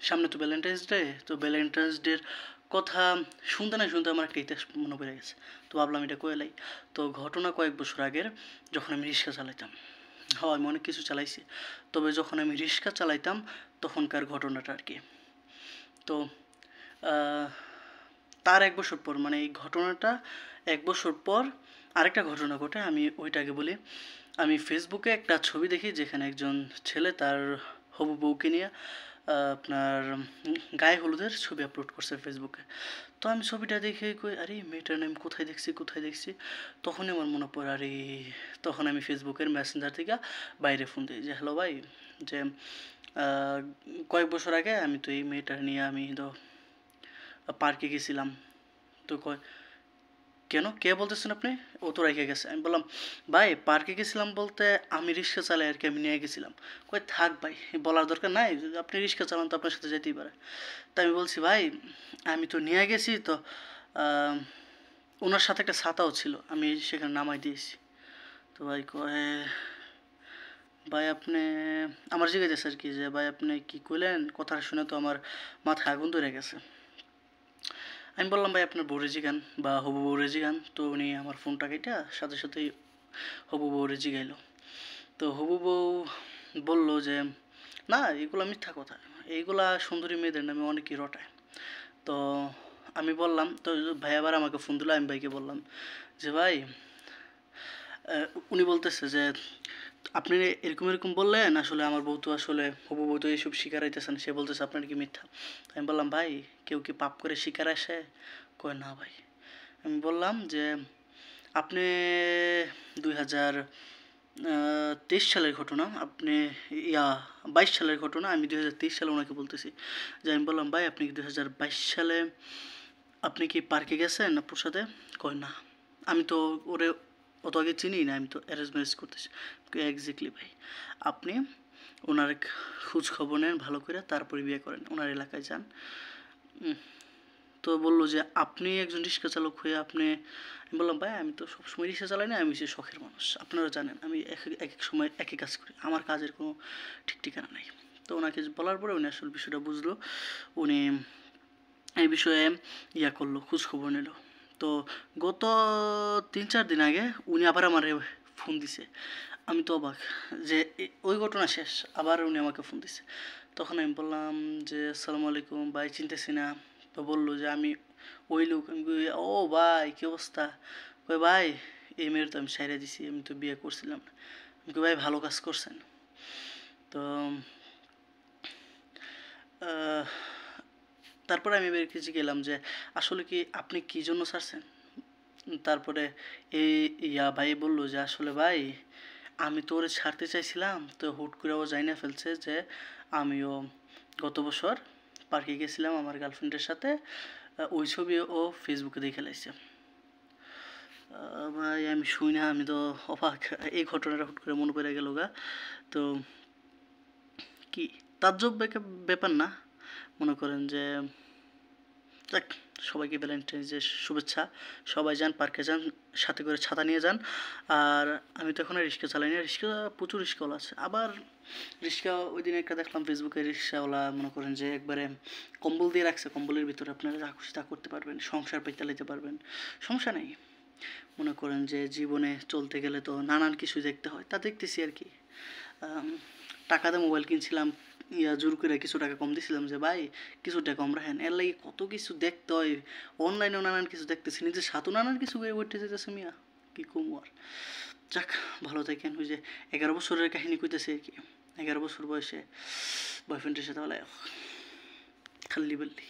সামনে তো Valentine's day, তো ভ্যালেন্টাইন্স ডের কথা শুনতে না শুনতে আমার একটা ইতিহাস মনে পড়ে গেছে। তো ভাবলাম এটা কইলাই। তো ঘটনা কয়েক বছর আগের, যখন আমি রিক্সা চালাইতাম। হয় আমি অনেক কিছু চালাইছি, তবে যখন আমি রিক্সা চালাইতাম তখনকার ঘটনাটা আর কি। তো তার 1 বছর পর, মানে এই ঘটনাটা 1 বছর পর আরেকটা ঘটনা ঘটে। আমি ওইটাকে বলি। আমি ফেসবুকে একটা ছবি দেখি যেখানে একজন ছেলে তার হবু বউকে নিয়ে আপনার গায়ে হলুদের ছবি আপলোড করছে ফেসবুকে। তো আমি ছবিটা দেখে কই, আরে মেয়েটার নাম কোথায় দেখছি কোথায় দেখছি। তখনই আমার মনে পড়ে, আরে তখন আমি ফেসবুকের মেসেঞ্জার থেকে বাইরে ফোন দিই যে হ্যালো ভাই, যে কয়েক বছর আগে আমি তো এই মেয়েটার নিয়ে আমি তো পার্কে গেছিলাম। তো কয়, কেন, কে বলতেছেন আপনি? ও তো রেখে গেছে। আমি বললাম ভাই পার্কে গেছিলাম বলতে আমি রিক্সা চালাই আর কি, আমি নিয়ে গেছিলাম। কয় থাক ভাই, বলার দরকার নাই, যদি আপনি রিক্সা চালান তো আপনার সাথে যেতেই পারে। তাই আমি বলছি ভাই আমি তো নিয়ে গেছি তো, ওনার সাথে একটা ছাতাও ছিল, আমি সেখানে নামাই দিয়েছি। তো ভাই কয়, ভাই আপনি আমার জিজ্ঞাসা আর কি যে ভাই আপনি কি কইলেন, কথা শুনে তো আমার মাথায় আগুন ধরে গেছে। আমি বললাম ভাই আপনার বউরে জিগান বা হবু বউরে জিগান। তো উনি আমার ফোনটা কেটে সাথে সাথেই হবু বউরে জিগাইলো। তো হবু বউ বললো যে না এগুলো মিথ্যা কথা, এইগুলা সুন্দরী মেয়েদের নামে অনেকেই রটায়। তো আমি বললাম, তো ভাই আবার আমাকে ফোন দিল, আমি ভাইকে বললাম যে ভাই উনি বলতেছে যে আপনি এরকম এরকম বললেন, আসলে আমার বউ তো আসলে হবু বউ তো এইসব শিকারাইতেছেন, সে বলতেছে আপনার কি মিথ্যা। আমি বললাম ভাই কেউ কি পাপ করে শিকার আসে? কয় না ভাই। আমি বললাম যে আপনি 2023 সালের ঘটনা, আপনি ইয়া 22 সালের ঘটনা, আমি 2023 সালে ওনাকে বলতেছি। যে আমি বললাম ভাই আপনি কি 2022 সালে আপনি কি পার্কে গেছেন আপুর সাথে? কয় না, আমি তো ওরে অত আগে চিনি না, আমি তো অ্যারেঞ্জ ম্যারেজ করতেছি। এক্স্যাক্টলি ভাই, আপনি ওনার খোঁজ খবর নেন ভালো করে, তারপরে বিয়ে করেন, ওনার এলাকায় যান। তো বললো যে আপনি একজন রিক্সা চালক হয়ে আপনি, আমি বললাম ভাই আমি তো সবসময় রিক্সা চালাই না, আমি হচ্ছে শখের মানুষ, আপনারা জানেন আমি এক এক এক সময় একই কাজ করি, আমার কাজের কোনো ঠিক ঠিকানা নাই। তো ওনাকে বলার পরে উনি আসলে বিষয়টা বুঝলো। উনি এই বিষয়ে ইয়া করলো, খোঁজ খবর নিল। তো গত 3-4 দিন আগে উনি আবার আমার ফোন দিছে। আমি তো অবাক যে ওই ঘটনা শেষ, আবার উনি আমাকে ফোন দিছে। তখন আমি বললাম যে আসসালামু আলাইকুম ভাই, চিনতেছি না। তো বললো যে আমি ওই লোক। আমি কই, ও ভাই কী অবস্থা? কই ভাই এই মেয়ের তো আমি ছাইড়া দিছি, আমি তো বিয়ে করছিলাম না। আমি কই ভাই ভালো কাজ করছেন। তো আহ, তারপরে আমি বের কিছু গেলাম যে আসলে কি আপনি কী জন্য ছাড়ছেন। তারপরে এই ভাই বললো যে আসলে ভাই আমি তো ওরে ছাড়তে চাইছিলাম, তো হুট করে ও জাইনা ফেলছে যে আমিও গত বছর পার্কে গেছিলাম আমার গার্লফ্রেন্ডের সাথে, ওই ছবি ও ফেসবুকে দেখে লাইছে। ভাই আমি শুই না, আমি তো অবাক, এই ঘটনাটা হুট করে মনে পড়ে গেল গা। তো কি তাজ্জব ব্যাপার না, মনে করেন যে যাক, সবাইকে ভ্যালেন্টাইন্স ডে শুভেচ্ছা। সবাই যান পার্কে যান, সাথে করে ছাতা নিয়ে যান। আর আমি তো এখন আর রিক্সা চালাই না, রিক্সা প্রচুর রিক্সাওয়ালা আছে। আবার রিক্সা ওই দিন একটা দেখলাম ফেসবুকে, রিক্সাওয়ালা মনে করেন যে একবারে কম্বল দিয়ে রাখছে, কম্বলের ভিতরে আপনারা যা খুশি তা করতে পারবেন, সংসার পেতে চালাতে পারবেন, সমস্যা নেই। মনে করেন যে জীবনে চলতে গেলে তো নানান কিছু দেখতে হয়, তা দেখতেছি আর কি। টাকা দিয়ে মোবাইল কিনছিলাম, জোর করে কিছু টাকা কম দিছিলাম যে ভাই কিছু টাকা কম রাখেন, এর লাগে কত কিছু দেখতে হয়। অনলাইনেও নানান কিছু দেখতেছি, নিজের সাথেও নানান কিছু করে উঠতে যেতেছে মিয়া, কি কম আর। যাক, ভালো থাকেন। ওই যে 11 বছরের কাহিনী কইতেছে আর কি। 11 বছর বয়সে বয়ফ্রেন্ডের সাথে বলে খাল্লি বললি